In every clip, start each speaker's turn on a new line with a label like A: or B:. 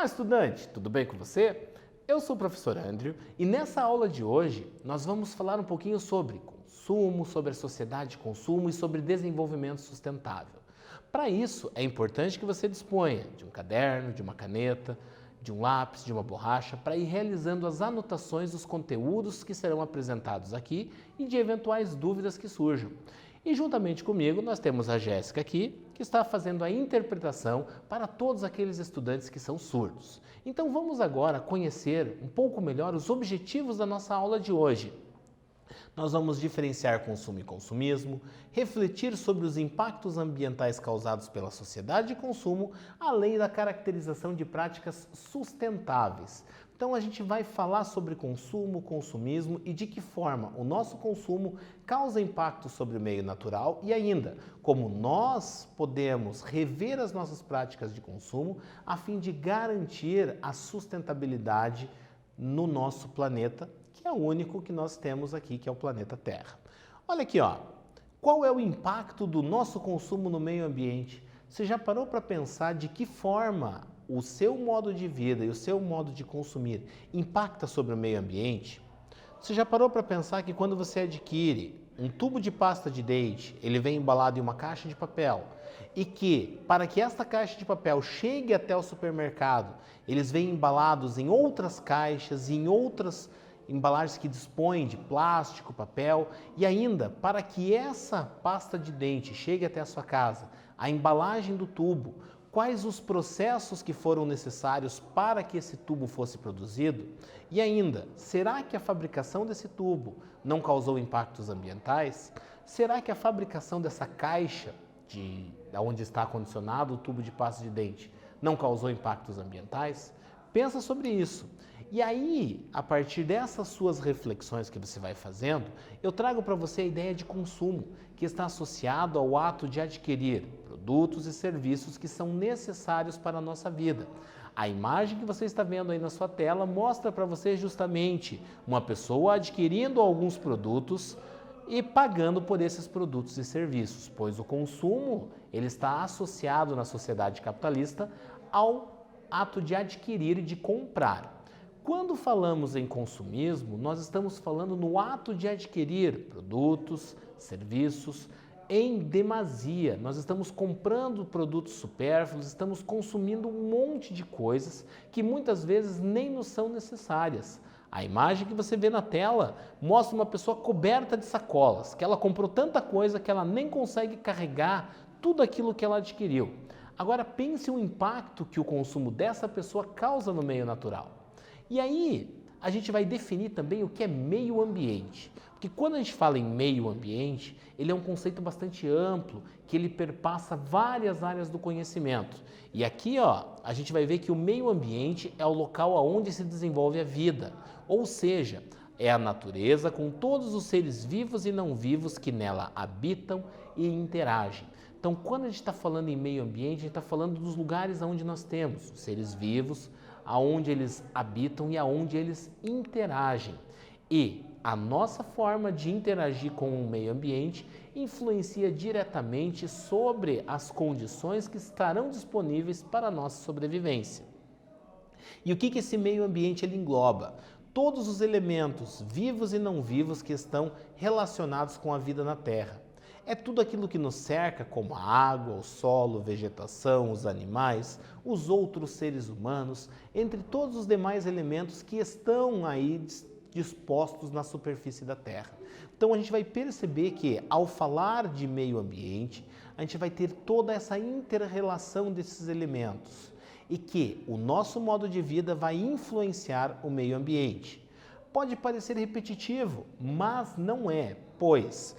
A: estudante, tudo bem com você? Eu sou o professor Andrew e nessa aula de hoje nós vamos falar um pouquinho sobre consumo, sobre a sociedade de consumo e sobre desenvolvimento sustentável. Para isso, é importante que você disponha de um caderno, de uma caneta, de um lápis, de uma borracha, para ir realizando as anotações dos conteúdos que serão apresentados aqui e de eventuais dúvidas que surjam. E juntamente comigo nós temos a Jéssica aqui, que está fazendo a interpretação para todos aqueles estudantes que são surdos. Então vamos agora conhecer um pouco melhor os objetivos da nossa aula de hoje. Nós vamos diferenciar consumo e consumismo, refletir sobre os impactos ambientais causados pela sociedade de consumo, além da caracterização de práticas sustentáveis. Então a gente vai falar sobre consumo, consumismo e de que forma o nosso consumo causa impacto sobre o meio natural e ainda como nós podemos rever as nossas práticas de consumo a fim de garantir a sustentabilidade no nosso planeta, que é o único que nós temos aqui, que é o planeta Terra. Olha aqui, ó. Qual é o impacto do nosso consumo no meio ambiente? Você já parou para pensar de que forma o seu modo de vida e o seu modo de consumir impacta sobre o meio ambiente? Você já parou para pensar que quando você adquire um tubo de pasta de dente, ele vem embalado em uma caixa de papel e que, para que esta caixa de papel chegue até o supermercado, eles vêm embalados em outras caixas e em outras embalagens que dispõem de plástico, papel e ainda, para que essa pasta de dente chegue até a sua casa, a embalagem do tubo, quais os processos que foram necessários para que esse tubo fosse produzido e ainda, será que a fabricação desse tubo não causou impactos ambientais? Será que a fabricação dessa caixa onde está acondicionado o tubo de pasta de dente não causou impactos ambientais? Pensa sobre isso. E aí, a partir dessas suas reflexões que você vai fazendo, eu trago para você a ideia de consumo, que está associado ao ato de adquirir produtos e serviços que são necessários para a nossa vida. A imagem que você está vendo aí na sua tela mostra para você justamente uma pessoa adquirindo alguns produtos e pagando por esses produtos e serviços, pois o consumo ele está associado na sociedade capitalista ao ato de adquirir e de comprar. Quando falamos em consumismo, nós estamos falando no ato de adquirir produtos, serviços em demasia. Nós estamos comprando produtos supérfluos, estamos consumindo um monte de coisas que muitas vezes nem nos são necessárias. A imagem que você vê na tela mostra uma pessoa coberta de sacolas, que ela comprou tanta coisa que ela nem consegue carregar tudo aquilo que ela adquiriu. Agora pense o impacto que o consumo dessa pessoa causa no meio natural. E aí, a gente vai definir também o que é meio ambiente. Porque quando a gente fala em meio ambiente, ele é um conceito bastante amplo, que ele perpassa várias áreas do conhecimento. E aqui, ó, a gente vai ver que o meio ambiente é o local onde se desenvolve a vida. Ou seja, é a natureza com todos os seres vivos e não vivos que nela habitam e interagem. Então, quando a gente está falando em meio ambiente, a gente está falando dos lugares onde nós temos os seres vivos, aonde eles habitam e aonde eles interagem. E a nossa forma de interagir com o meio ambiente influencia diretamente sobre as condições que estarão disponíveis para a nossa sobrevivência. E o que esse meio ambiente ele engloba? Todos os elementos vivos e não vivos que estão relacionados com a vida na Terra. É tudo aquilo que nos cerca, como a água, o solo, vegetação, os animais, os outros seres humanos, entre todos os demais elementos que estão aí dispostos na superfície da Terra. Então a gente vai perceber que ao falar de meio ambiente, a gente vai ter toda essa inter-relação desses elementos e que o nosso modo de vida vai influenciar o meio ambiente. Pode parecer repetitivo, mas não é, pois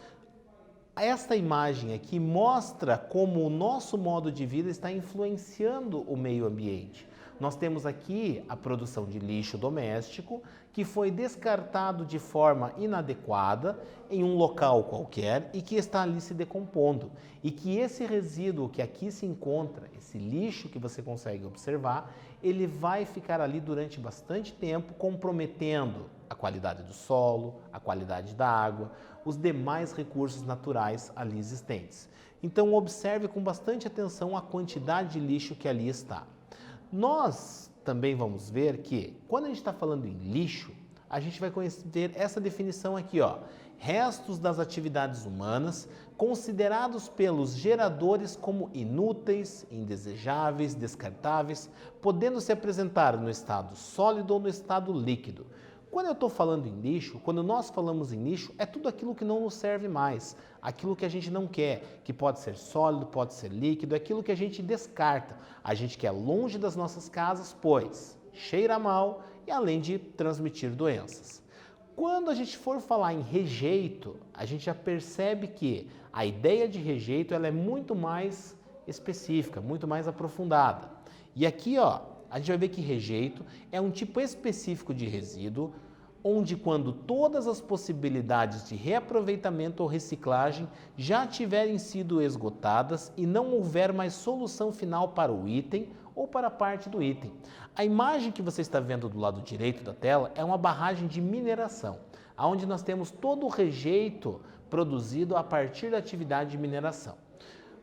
A: esta imagem aqui mostra como o nosso modo de vida está influenciando o meio ambiente. Nós temos aqui a produção de lixo doméstico que foi descartado de forma inadequada em um local qualquer e que está ali se decompondo. E que esse resíduo que aqui se encontra, esse lixo que você consegue observar, ele vai ficar ali durante bastante tempo comprometendo a qualidade do solo, a qualidade da água, os demais recursos naturais ali existentes. Então observe com bastante atenção a quantidade de lixo que ali está. Nós também vamos ver que, quando a gente está falando em lixo, a gente vai ter essa definição aqui, ó. Restos das atividades humanas considerados pelos geradores como inúteis, indesejáveis, descartáveis, podendo se apresentar no estado sólido ou no estado líquido. Quando eu estou falando em lixo, quando nós falamos em lixo, é tudo aquilo que não nos serve mais, aquilo que a gente não quer, que pode ser sólido, pode ser líquido, é aquilo que a gente descarta. A gente quer longe das nossas casas, pois cheira mal e além de transmitir doenças. Quando a gente for falar em rejeito, a gente já percebe que a ideia de rejeito ela é muito mais específica, muito mais aprofundada. E aqui, ó, a gente vai ver que rejeito é um tipo específico de resíduo, onde quando todas as possibilidades de reaproveitamento ou reciclagem já tiverem sido esgotadas e não houver mais solução final para o item ou para a parte do item. A imagem que você está vendo do lado direito da tela é uma barragem de mineração, onde nós temos todo o rejeito produzido a partir da atividade de mineração.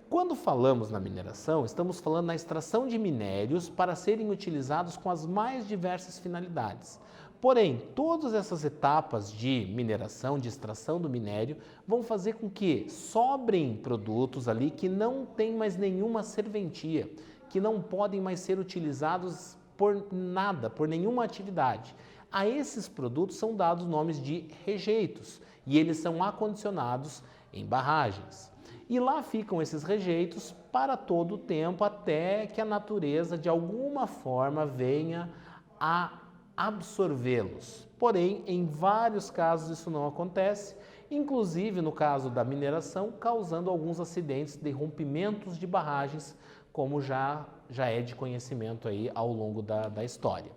A: Quando falamos na mineração, estamos falando na extração de minérios para serem utilizados com as mais diversas finalidades. Porém, todas essas etapas de mineração, de extração do minério, vão fazer com que sobrem produtos ali que não têm mais nenhuma serventia, que não podem mais ser utilizados por nada, por nenhuma atividade. A esses produtos são dados nomes de rejeitos e eles são acondicionados em barragens. E lá ficam esses rejeitos para todo o tempo até que a natureza de alguma forma venha a absorvê-los. Porém, em vários casos isso não acontece, inclusive no caso da mineração, causando alguns acidentes de rompimentos de barragens, como já é de conhecimento aí ao longo da história.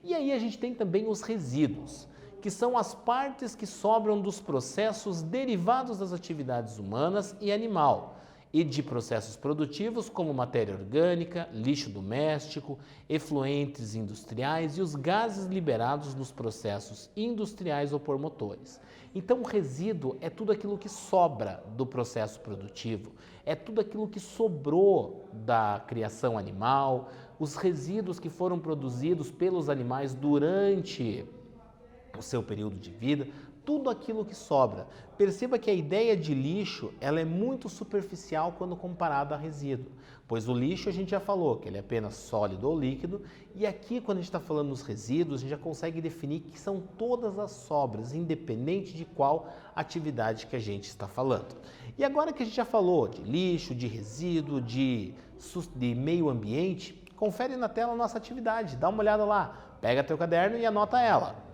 A: E aí a gente tem também os resíduos, que são as partes que sobram dos processos derivados das atividades humanas e animal, e de processos produtivos como matéria orgânica, lixo doméstico, efluentes industriais e os gases liberados nos processos industriais ou por motores. Então, o resíduo é tudo aquilo que sobra do processo produtivo, é tudo aquilo que sobrou da criação animal, os resíduos que foram produzidos pelos animais durante o seu período de vida, tudo aquilo que sobra. Perceba que a ideia de lixo ela é muito superficial quando comparada a resíduo, pois o lixo a gente já falou que ele é apenas sólido ou líquido, e aqui quando a gente está falando dos resíduos, a gente já consegue definir que são todas as sobras, independente de qual atividade que a gente está falando. E agora que a gente já falou de lixo, de resíduo, de meio ambiente, confere na tela a nossa atividade, dá uma olhada lá, pega teu caderno e anota ela.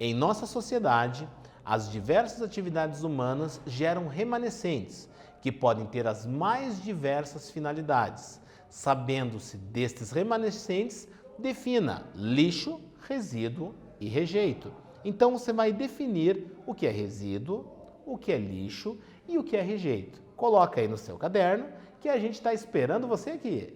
A: Em nossa sociedade, as diversas atividades humanas geram remanescentes, que podem ter as mais diversas finalidades. Sabendo-se destes remanescentes, defina lixo, resíduo e rejeito. Então você vai definir o que é resíduo, o que é lixo e o que é rejeito. Coloca aí no seu caderno que a gente está esperando você aqui.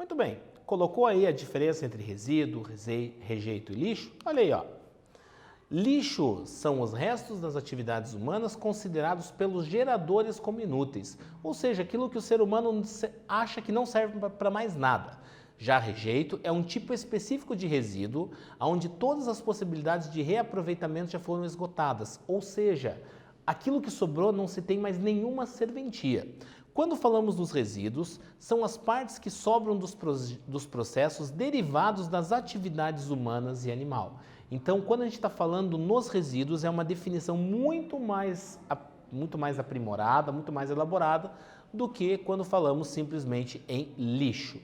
A: Muito bem, colocou aí a diferença entre resíduo, rejeito e lixo? Olha aí, ó. Lixo são os restos das atividades humanas considerados pelos geradores como inúteis, ou seja, aquilo que o ser humano acha que não serve para mais nada. Já rejeito é um tipo específico de resíduo, onde todas as possibilidades de reaproveitamento já foram esgotadas, ou seja, aquilo que sobrou não se tem mais nenhuma serventia. Quando falamos dos resíduos, são as partes que sobram dos processos derivados das atividades humanas e animal. Então, quando a gente está falando nos resíduos, é uma definição muito mais aprimorada, muito mais elaborada do que quando falamos simplesmente em lixo.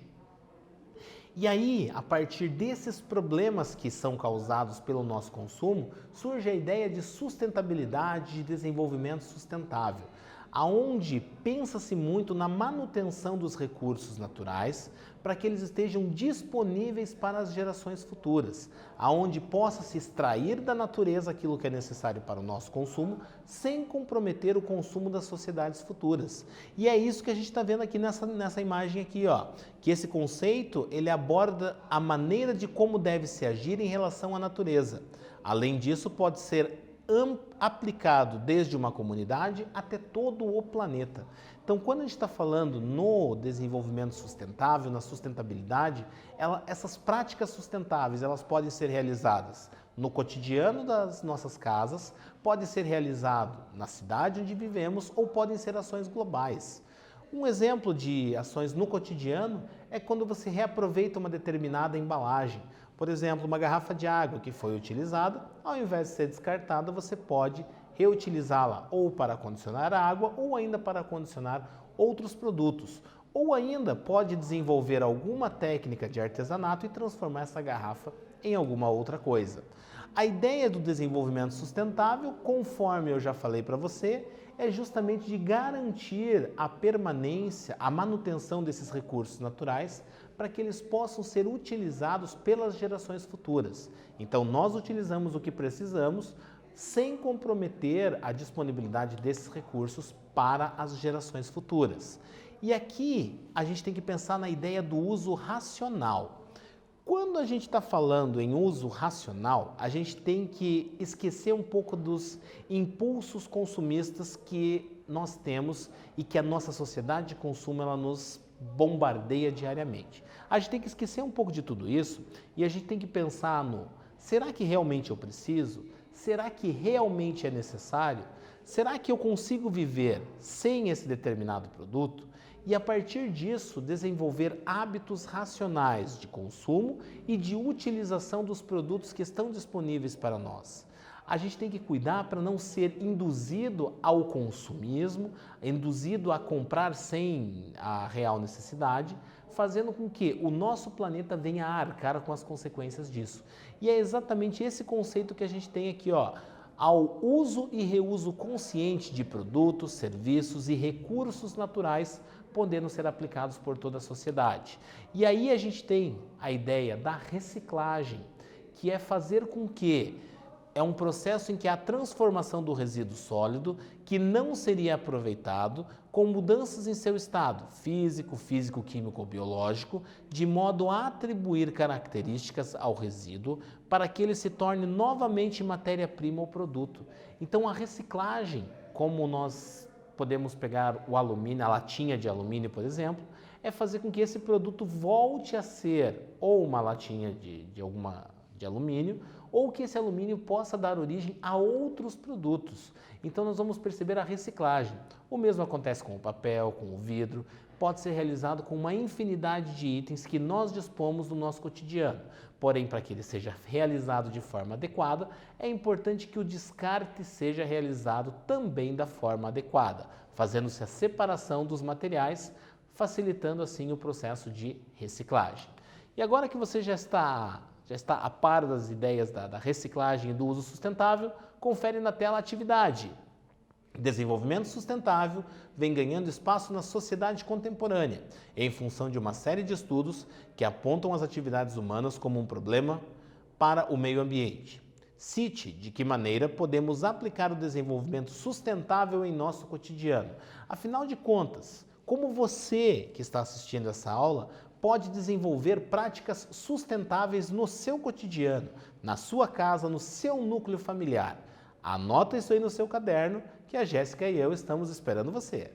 A: E aí, a partir desses problemas que são causados pelo nosso consumo, surge a ideia de sustentabilidade, de desenvolvimento sustentável, aonde pensa-se muito na manutenção dos recursos naturais para que eles estejam disponíveis para as gerações futuras, aonde possa se extrair da natureza aquilo que é necessário para o nosso consumo, sem comprometer o consumo das sociedades futuras. E é isso que a gente está vendo aqui nessa imagem aqui, ó, que esse conceito ele aborda a maneira de como deve se agir em relação à natureza. Além disso, pode ser aplicado desde uma comunidade até todo o planeta. Então, quando a gente está falando no desenvolvimento sustentável, na sustentabilidade, essas práticas sustentáveis, elas podem ser realizadas no cotidiano das nossas casas, pode ser realizado na cidade onde vivemos ou podem ser ações globais. Um exemplo de ações no cotidiano é quando você reaproveita uma determinada embalagem. Por exemplo, uma garrafa de água que foi utilizada, ao invés de ser descartada, você pode reutilizá-la ou para acondicionar água ou ainda para acondicionar outros produtos. Ou ainda pode desenvolver alguma técnica de artesanato e transformar essa garrafa em alguma outra coisa. A ideia do desenvolvimento sustentável, conforme eu já falei para você, é justamente de garantir a permanência, a manutenção desses recursos naturais para que eles possam ser utilizados pelas gerações futuras. Então, nós utilizamos o que precisamos sem comprometer a disponibilidade desses recursos para as gerações futuras. E aqui a gente tem que pensar na ideia do uso racional. Quando a gente está falando em uso racional, a gente tem que esquecer um pouco dos impulsos consumistas que nós temos e que a nossa sociedade de consumo ela nos bombardeia diariamente. A gente tem que esquecer um pouco de tudo isso e a gente tem que pensar no: será que realmente eu preciso? Será que realmente é necessário? Será que eu consigo viver sem esse determinado produto? E a partir disso desenvolver hábitos racionais de consumo e de utilização dos produtos que estão disponíveis para nós. A gente tem que cuidar para não ser induzido ao consumismo, induzido a comprar sem a real necessidade, fazendo com que o nosso planeta venha a arcar com as consequências disso. E é exatamente esse conceito que a gente tem aqui, ó, ao uso e reuso consciente de produtos, serviços e recursos naturais podendo ser aplicados por toda a sociedade. E aí a gente tem a ideia da reciclagem, que é fazer com que é um processo em que a transformação do resíduo sólido, que não seria aproveitado, com mudanças em seu estado físico, químico ou biológico, de modo a atribuir características ao resíduo para que ele se torne novamente matéria-prima ou produto. Então a reciclagem, como nós podemos pegar o alumínio, a latinha de alumínio, por exemplo, é fazer com que esse produto volte a ser ou uma latinha de alumínio, ou que esse alumínio possa dar origem a outros produtos. Então nós vamos perceber a reciclagem. O mesmo acontece com o papel, com o vidro, pode ser realizado com uma infinidade de itens que nós dispomos no nosso cotidiano. Porém, para que ele seja realizado de forma adequada, é importante que o descarte seja realizado também da forma adequada, fazendo-se a separação dos materiais, facilitando assim o processo de reciclagem. E agora que você já está a par das ideias da reciclagem e do uso sustentável, confere na tela a atividade. Desenvolvimento sustentável vem ganhando espaço na sociedade contemporânea, em função de uma série de estudos que apontam as atividades humanas como um problema para o meio ambiente. Cite de que maneira podemos aplicar o desenvolvimento sustentável em nosso cotidiano. Afinal de contas, como você que está assistindo essa aula pode desenvolver práticas sustentáveis no seu cotidiano, na sua casa, no seu núcleo familiar. Anota isso aí no seu caderno que a Jéssica e eu estamos esperando você.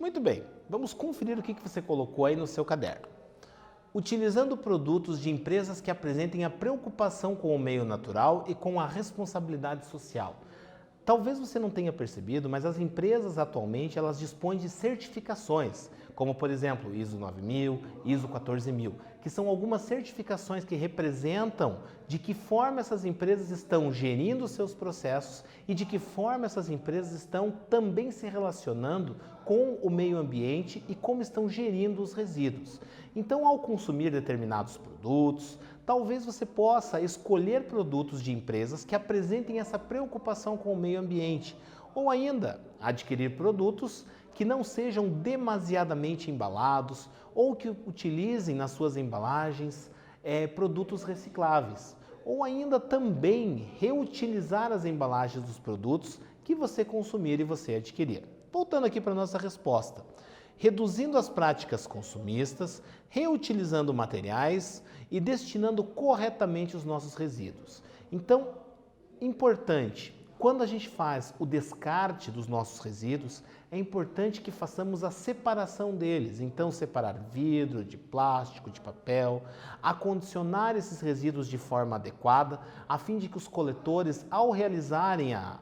A: Muito bem, vamos conferir o que você colocou aí no seu caderno. Utilizando produtos de empresas que apresentem a preocupação com o meio natural e com a responsabilidade social. Talvez você não tenha percebido, mas as empresas atualmente elas dispõem de certificações, como por exemplo ISO 9000, ISO 14000, que são algumas certificações que representam de que forma essas empresas estão gerindo os seus processos e de que forma essas empresas estão também se relacionando com o meio ambiente e como estão gerindo os resíduos. Então, ao consumir determinados produtos, talvez você possa escolher produtos de empresas que apresentem essa preocupação com o meio ambiente, ou ainda adquirir produtos que não sejam demasiadamente embalados ou que utilizem nas suas embalagens produtos recicláveis. Ou ainda também reutilizar as embalagens dos produtos que você consumir e você adquirir. Voltando aqui para a nossa resposta. Reduzindo as práticas consumistas, reutilizando materiais e destinando corretamente os nossos resíduos. Então, importante, quando a gente faz o descarte dos nossos resíduos, é importante que façamos a separação deles. Então, separar vidro, de plástico, de papel, acondicionar esses resíduos de forma adequada, a fim de que os coletores, ao realizarem a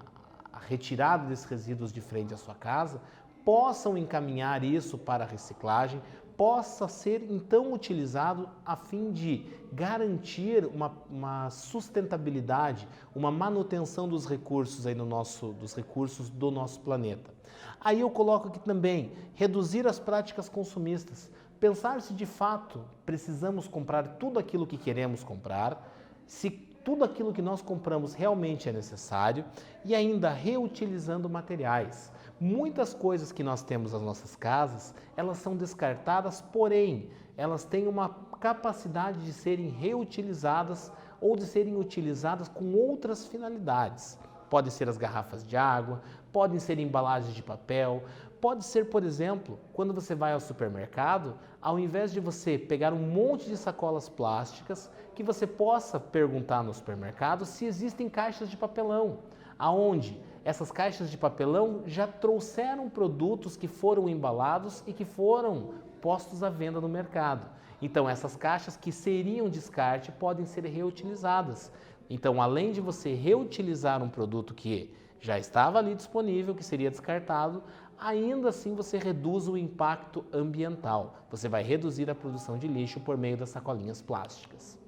A: retirada desses resíduos de frente à sua casa, possam encaminhar isso para a reciclagem, possa ser então utilizado a fim de garantir uma sustentabilidade, uma manutenção dos recursos aí dos recursos do nosso planeta. Aí eu coloco aqui também reduzir as práticas consumistas, pensar se de fato precisamos comprar tudo aquilo que queremos comprar, se tudo aquilo que nós compramos realmente é necessário e ainda reutilizando materiais. Muitas coisas que nós temos nas nossas casas, elas são descartadas, porém, elas têm uma capacidade de serem reutilizadas ou de serem utilizadas com outras finalidades. Podem ser as garrafas de água, podem ser embalagens de papel, pode ser, por exemplo, quando você vai ao supermercado, ao invés de você pegar um monte de sacolas plásticas, que você possa perguntar no supermercado se existem caixas de papelão, aonde essas caixas de papelão já trouxeram produtos que foram embalados e que foram postos à venda no mercado. Então, essas caixas que seriam descarte podem ser reutilizadas. Então, além de você reutilizar um produto que já estava ali disponível, que seria descartado, ainda assim você reduz o impacto ambiental. Você vai reduzir a produção de lixo por meio das sacolinhas plásticas.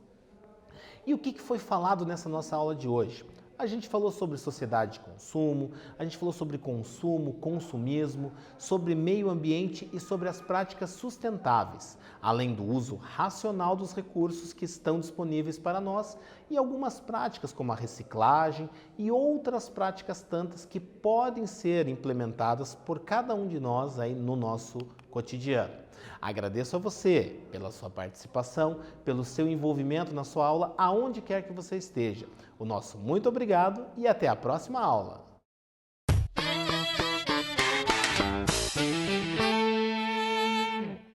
A: E o que foi falado nessa nossa aula de hoje? A gente falou sobre sociedade de consumo, a gente falou sobre consumo, consumismo, sobre meio ambiente e sobre as práticas sustentáveis, além do uso racional dos recursos que estão disponíveis para nós e algumas práticas como a reciclagem e outras práticas tantas que podem ser implementadas por cada um de nós aí no nosso cotidiano. Agradeço a você pela sua participação, pelo seu envolvimento na sua aula, aonde quer que você esteja. O nosso muito obrigado e até a próxima aula.